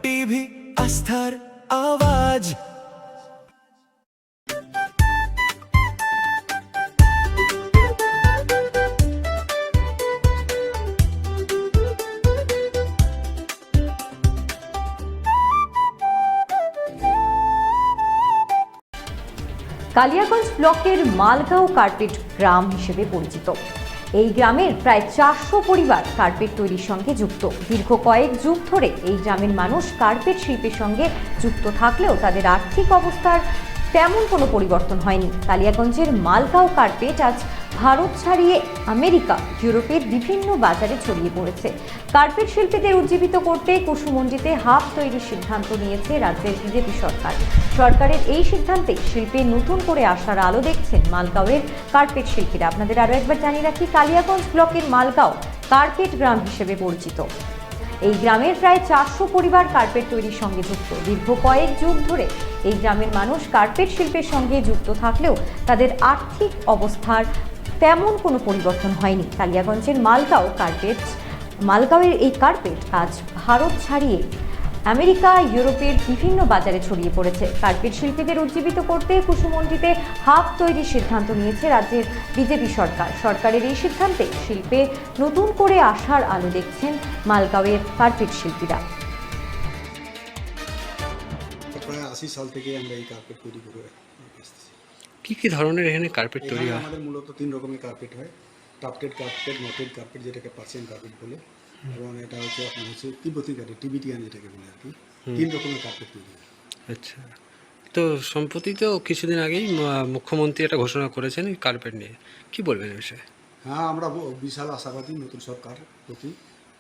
TV আস্থার আওয়াজ। কালিয়াগঞ্জ ব্লকের মালগাঁও কার্পেট গ্রাম হিসেবে পরিচিত। এই গ্রামের প্রায় 400 পরিবার কার্পেট তৈরির সঙ্গে যুক্ত। দীর্ঘ কয়েক যুগ ধরে এই গ্রামের মানুষ কার্পেট শিল্পের সঙ্গে যুক্ত থাকলেও তাদের আর্থিক অবস্থার তেমন কোনো পরিবর্তন হয়নি। কালিয়াগঞ্জের মালগাঁও কার্পেট আজ ভারত ছাড়িয়ে আমেরিকা, ইউরোপের বিভিন্ন বাজারে ছড়িয়ে পড়েছে। কার্পেট শিল্পীদের উজ্জীবিত করতে কুসুমন্ডিতে হাব তৈরির সিদ্ধান্ত নিয়েছে রাজ্যের বিজেপি সরকার। সরকারের এই সিদ্ধান্তে শিল্পে নতুন করে আসার আলো দেখছেন মালগাঁওয়ের কার্পেট শিল্পীরা। আপনাদের আরও একবার জানিয়ে রাখি, কালিয়াগঞ্জ ব্লকের মালগাঁও কার্পেট গ্রাম হিসেবে পরিচিত। এই গ্রামের প্রায় 400 পরিবার কার্পেট তৈরির সঙ্গে যুক্ত। দীর্ঘ কয়েক যুগ ধরে এই গ্রামের মানুষ কার্পেট শিল্পের সঙ্গে যুক্ত থাকলেও তাদের আর্থিক অবস্থার তেমন কোনো পরিবর্তন হয়নি। কালিয়াগঞ্জের মালগাঁওয়ের এই কার্পেট আজ ভারত ছাড়িয়ে আমেরিকা, ইউরোপের বিভিন্ন বাজারে ছড়িয়ে পড়েছে। কার্পেট শিল্পীদের উজ্জীবিত করতে কুসুমন্ডিতে হাব তৈরির সিদ্ধান্ত নিয়েছে রাজ্যের বিজেপি সরকার। সরকারের এই সিদ্ধান্তে শিল্পে নতুন করে আসার আলো দেখছেন মালগাঁওয়ের কার্পেট শিল্পীরা। প্রায় 80 সাল থেকে আমরা এই কার্পেট তৈরি করে আসতেছি। কি ধরনের এখানে কার্পেট তৈরি হয়? আমাদের মূলত 3 রকমের কার্পেট হয়। টাফটেড কার্পেট, নটেড কার্পেট, যেটাকে পার্সিয়ান কার্পেট বলে, এবং এটা হচ্ছে আপনার হচ্ছে তিব্বতি কার্পেট, টিবিটিয়ান যেটাকে বলে আর কি। 3 রকমের কার্পেট তৈরি হয়। আচ্ছা, তো সম্প্রতি তো কিছুদিন আগেই মুখ্যমন্ত্রী একটা ঘোষণা করেছেন এই কার্পেট নিয়ে, কি বলবেন এই বিষয়ে? হ্যাঁ, আমরা বিশাল আশাবাদী নতুন সরকার প্রতি,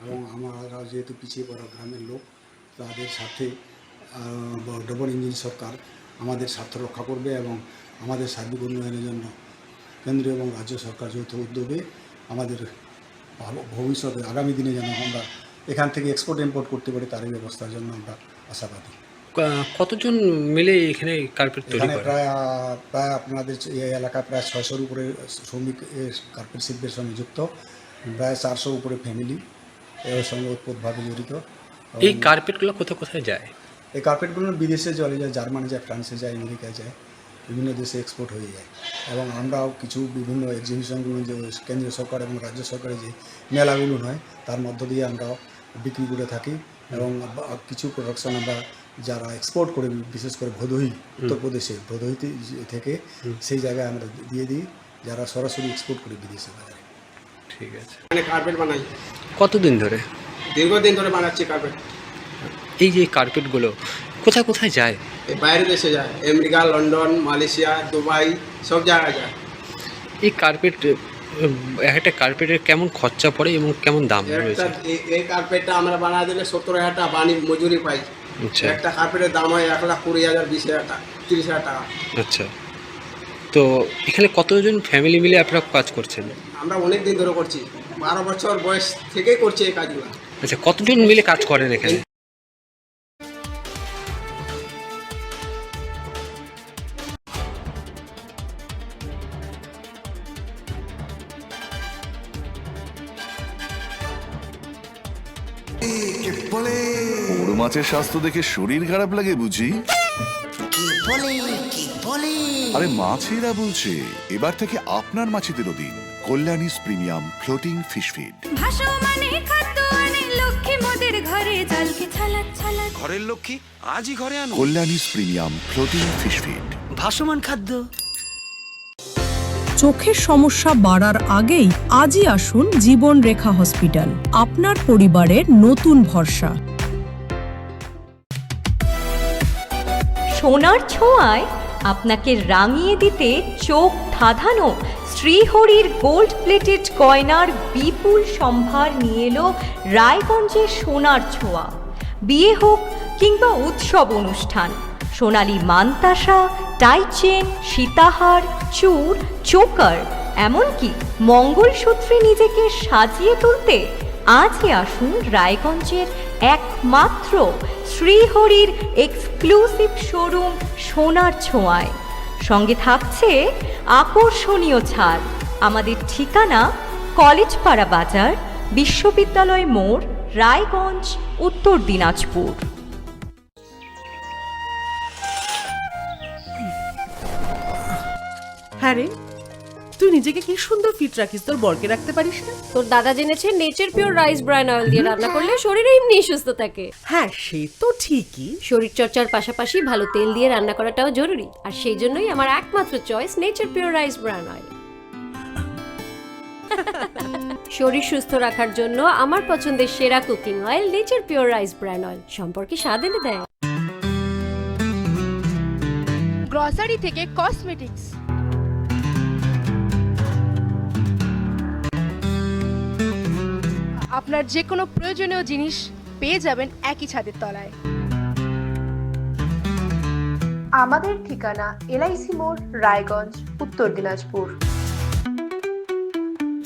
এবং আমরা যেহেতু পিছিয়ে পড়া গ্রামের লোক, তাদের সাথে ডবল ইঞ্জিন সরকার আমাদের স্বার্থ রক্ষা করবে, এবং আমাদের সার্বিক উন্নয়নের জন্য কেন্দ্রীয় এবং রাজ্য সরকার যৌথ উদ্যোগে আমাদের ভবিষ্যতে আগামী দিনে যেন আমরা এখান থেকে এক্সপোর্ট ইম্পোর্ট করতে পারি, তারই ব্যবস্থার জন্য আমরা আশাবাদী। কতজন মিলে এখানে কার্পেট তৈরি এখানে করে? প্রায় আপনাদের এই এলাকায় প্রায় 600-র উপরে শ্রমিক কার্পেট শিল্পের সঙ্গে যুক্ত, প্রায় 400 উপরে ফ্যামিলি এর সঙ্গে ওতপ্রোতভাবে জড়িত। এই কার্পেটগুলো কোথায় যায়? এই কার্পেটগুলো বিদেশে চলে যায়, জার্মানি যায়, ফ্রান্সে যায়, আমেরিকায় যায়, বিভিন্ন দেশে এক্সপোর্ট হয়ে যায়। এবং আমরাও কিছু বিভিন্ন এক্সিবিশনগুলো, যে কেন্দ্রীয় সরকার এবং রাজ্য সরকারের যে মেলাগুলো হয়, তার মধ্য দিয়ে আমরাও বিক্রি করে থাকি। এবং কিছু প্রোডাকশন আমরা যারা এক্সপোর্ট করে, বিশেষ করে ভদোহী, উত্তরপ্রদেশে ভদোহী থেকে সেই জায়গায় আমরা দিয়ে দিই, যারা সরাসরি এক্সপোর্ট করে বিদেশে বাজারে। ঠিক আছে। মানে কার্পেট বানাই কতদিন ধরে? দীর্ঘদিন ধরে বানাচ্ছি কার্পেট। এই যে কার্পেটগুলো কোথায় যায়? এই বাইরের দেশে যায়, আমেরিকা, লন্ডন, মালয়েশিয়া, দুবাই, সব জায়গায় যায়। এই কার্পেট, একটা কার্পেটের কেমন খরচা পড়ে এবং কেমন দাম রয়েছে? এই কার্পেটটা আমরা বানিয়ে দিলে 70,000 টাকা বানি মজুরি পাই। আচ্ছা, একটা কার্পেটের দাম হয় 1,20,000, 20,000 টাকা, 30,000 টাকা। আচ্ছা, তো এখানে কতজন ফ্যামিলি মিলে আপনারা কাজ করছেন? আমরা অনেক দিন ধরে করছি, 12 বছর বয়স থেকেই করছি এই কাজগুলো। আচ্ছা, কতজন মিলে কাজ করেন এখানে? বড় মাছের স্বাস্থ্য দেখে শরীর খারাপ লাগে বুঝি? আরে মাছেরা বলছে, এবার থেকে আপনার মাছেদেরও দিন কল্যাণীস প্রিমিয়াম ফ্লোটিং ফিশ ফিড। ঘরের লক্ষ্মী আজই ঘরে আনো কল্যাণীস প্রিমিয়াম ফ্লোটিং ফিশ ফিড। ভাসমান খাদ্য। চোখের সমস্যা বাড়ার আগেই আজই আসুন জীবন রেখা হসপিটাল, আপনার পরিবারের নতুন ভরসা। সোনার ছোঁয়ায় আপনাকে রাঙিয়ে দিতে চোখ ধাঁধানো শ্রীহরির গোল্ড প্লেটেড গয়নার বিপুল সম্ভার নিয়ে এলো রায়গঞ্জের সোনার ছোঁয়া। বিয়ে হোক কিংবা উৎসব অনুষ্ঠান, সোনালী মানতাসা, টাইচেন, সীতাহার, চূড়, চোকার, এমনকি মঙ্গলসূত্রে নিজেকে সাজিয়ে তুলতে আজই আসুন রায়গঞ্জের একমাত্র শ্রীহরির এক্সক্লুসিভ শোরুম সোনার ছোঁয়ায়। সঙ্গে থাকছে আকর্ষণীয় ছাড়। আমাদের ঠিকানা কলেজপাড়া বাজার, বিশ্ববিদ্যালয় মোড়, রায়গঞ্জ, উত্তর দিনাজপুর। হ্যাঁ রে, তুই নিজেকে কি সুন্দর ফিট রাখিস, তোর বরকে রাখতে পারিস না? তোর দাদা জেনেছে nature pure rice bran oil দিয়ে রান্না করলে শরীর এমনি সুস্থ থাকে। হ্যাঁ সে তো ঠিকই। শরীর চর্চার পাশাপাশি ভালো তেল দিয়ে রান্না করাটাও জরুরি, আর সেই জন্যই আমার একমাত্র choice nature pure rice bran oil. শরীর সুস্থ রাখার জন্য আমার পছন্দের সেরা cooking oil nature pure rice bran oil, সম্পর্কে স্বাদ এনে দেয়। গ্রসারি থেকে কসমেটিক্স, আপনার যে কোনো প্রয়োজনীয় জিনিস পেয়ে যাবেন একই ছাদের তলায়। আমাদের ঠিকানা LIC মোড়, রায়গঞ্জ, উত্তর দিনাজপুর।